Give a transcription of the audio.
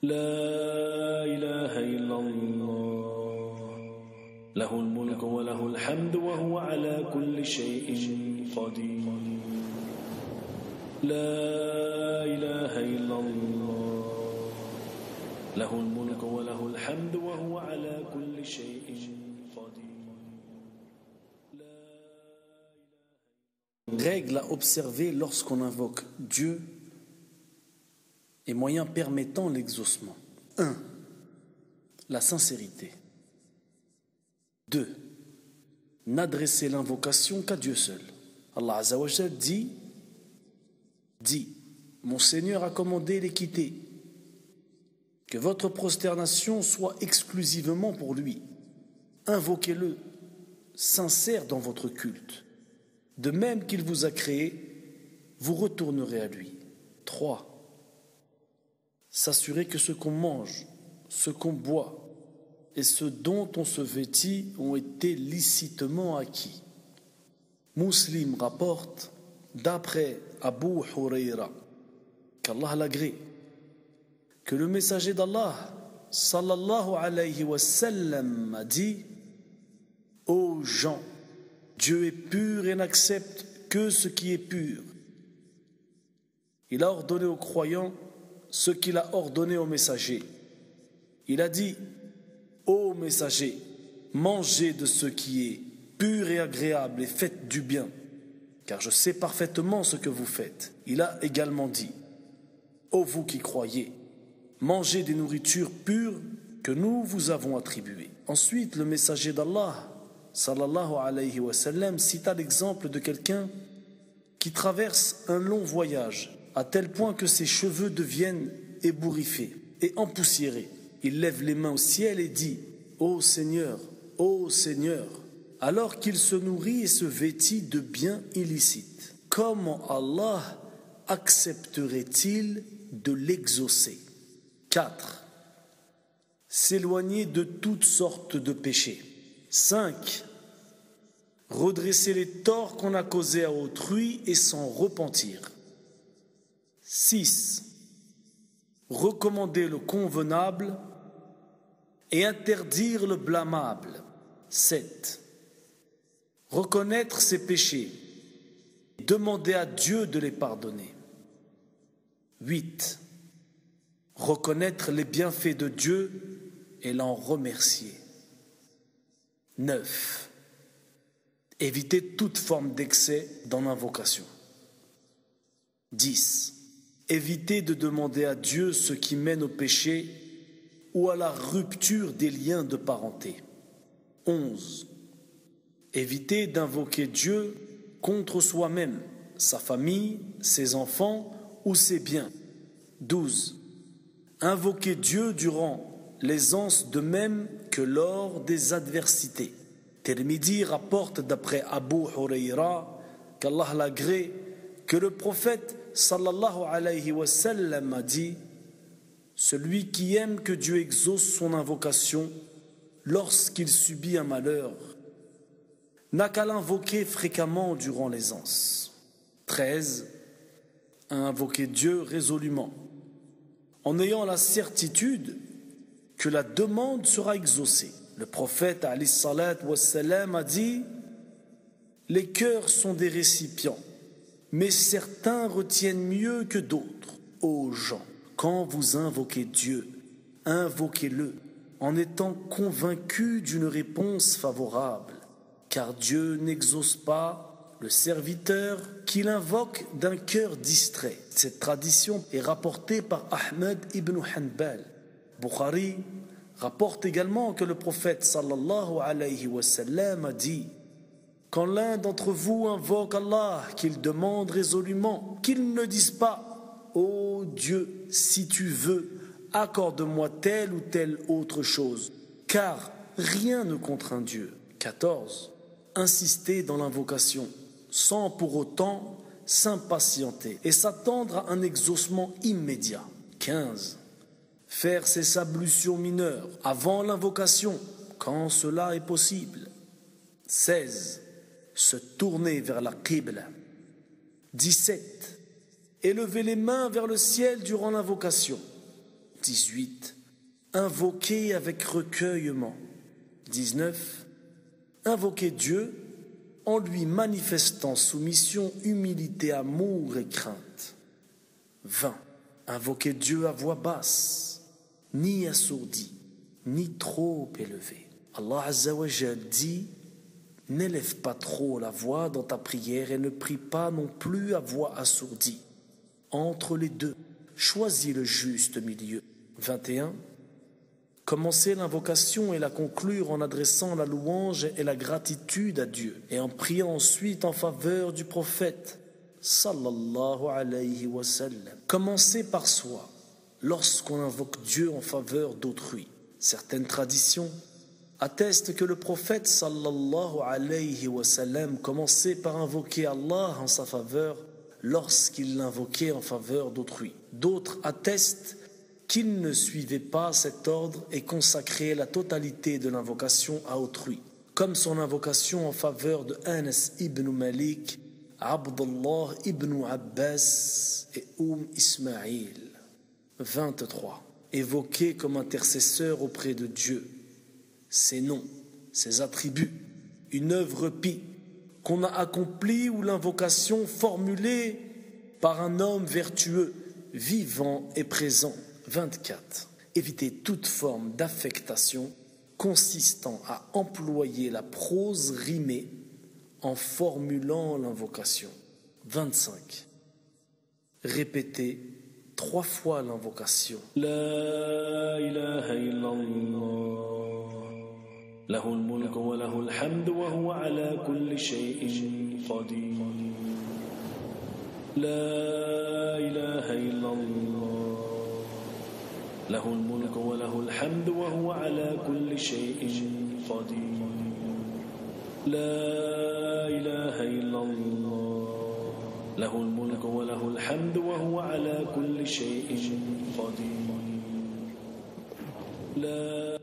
لا إله إلا الله له الملك وله الحمد وهو على كل شيء قدير لا إله إلا الله له الملك وله الحمد وهو على كل شيء قدير. Règle à observer lorsqu'on invoque Dieu et moyens permettant l'exaucement. 1. La sincérité. 2. N'adresser l'invocation qu'à Dieu seul. Allah Azza wa Jal dit mon Seigneur a commandé l'équité, que votre prosternation soit exclusivement pour lui. Invoquez-le, sincère dans votre culte. De même qu'il vous a créé, vous retournerez à lui. 3. S'assurer que ce qu'on mange, ce qu'on boit et ce dont on se vêtit ont été licitement acquis. Muslim rapporte, d'après Abu Hurayra, qu'Allah l'agrée, que le messager d'Allah, sallallahu alayhi wa sallam, a dit: ô gens, Dieu est pur et n'accepte que ce qui est pur. Il a ordonné aux croyants ce qu'il a ordonné aux messagers. Il a dit: ô messagers, mangez de ce qui est pur et agréable et faites du bien, car je sais parfaitement ce que vous faites. Il a également dit: ô vous qui croyez, mangez des nourritures pures que nous vous avons attribuées. Ensuite, le messager d'Allah, sallallahu alayhi wa sallam, cita l'exemple de quelqu'un qui traverse un long voyage, à tel point que ses cheveux deviennent ébouriffés et empoussiérés. Il lève les mains au ciel et dit: ô Seigneur, alors qu'il se nourrit et se vêtit de biens illicites, comment Allah accepterait-il de l'exaucer? 4. S'éloigner de toutes sortes de péchés. 5. Redresser les torts qu'on a causés à autrui et s'en repentir. 6. Recommander le convenable et interdire le blâmable. 7. Reconnaître ses péchés et demander à Dieu de les pardonner. 8. Reconnaître les bienfaits de Dieu et l'en remercier. 9. Éviter toute forme d'excès dans l'invocation. 10. Éviter de demander à Dieu ce qui mène au péché ou à la rupture des liens de parenté. 11. Éviter d'invoquer Dieu contre soi-même, sa famille, ses enfants ou ses biens. 12. Invoquer Dieu durant l'aisance de même que lors des adversités. Tirmidhi rapporte d'après Abu Hurayra, qu'Allah l'agrée, que le prophète sallallahu alayhi wa sallam a dit: celui qui aime que Dieu exauce son invocation lorsqu'il subit un malheur n'a qu'à l'invoquer fréquemment durant l'aisance. 13. À invoquer Dieu résolument, en ayant la certitude que la demande sera exaucée. Le prophète alayhi salatu wassalam a dit: les cœurs sont des récipients, mais certains retiennent mieux que d'autres. Ô gens, quand vous invoquez Dieu, invoquez-le en étant convaincus d'une réponse favorable, car Dieu n'exauce pas le serviteur qu'il invoque d'un cœur distrait. Cette tradition est rapportée par Ahmed ibn Hanbal. Bukhari rapporte également que le prophète sallallahu alayhi wa sallam a dit: quand l'un d'entre vous invoque Allah, qu'il demande résolument, qu'il ne dise pas: ô Dieu, si tu veux, accorde-moi telle ou telle autre chose, car rien ne contraint Dieu. 14. Insister dans l'invocation, sans pour autant s'impatienter et s'attendre à un exaucement immédiat. 15. Faire ses ablutions mineures avant l'invocation, quand cela est possible. 16. Se tourner vers la Qibla. 17. Élever les mains vers le ciel durant l'invocation. 18. Invoquer avec recueillement. 19. Invoquer Dieu en lui manifestant soumission, humilité, amour et crainte. 20. Invoquer Dieu à voix basse, ni assourdi, ni trop élevé. Allah Azza wa Jal dit: n'élève pas trop la voix dans ta prière et ne prie pas non plus à voix assourdie. Entre les deux, choisis le juste milieu. 21. Commencer l'invocation et la conclure en adressant la louange et la gratitude à Dieu et en priant ensuite en faveur du prophète sallallahu alayhi wa sallam. Commencer par soi lorsqu'on invoque Dieu en faveur d'autrui. Certaines traditions attestent que le prophète sallallahu alayhi wa sallam commençait par invoquer Allah en sa faveur lorsqu'il l'invoquait en faveur d'autrui. D'autres attestent qu'il ne suivait pas cet ordre et consacrait la totalité de l'invocation à autrui, comme son invocation en faveur de Anas ibn Malik, Abdullah ibn Abbas et Ismaïl. 23. Évoquer comme intercesseur auprès de Dieu ses noms, ses attributs, une œuvre pie qu'on a accomplie ou l'invocation formulée par un homme vertueux, vivant et présent. 24. Éviter toute forme d'affectation consistant à employer la prose rimée en formulant l'invocation. 25. Répéter 3 fois l'invocation. La ilaha illallah, lahul mulk wa lahul hamd wa huwa ala kulli shay'in qadir. La ilaha illallah, له الملك وله الحمد وهو على كل شيء قدير. لا إله إلا الله، له الملك وله الحمد وهو على كل شيء قدير. لا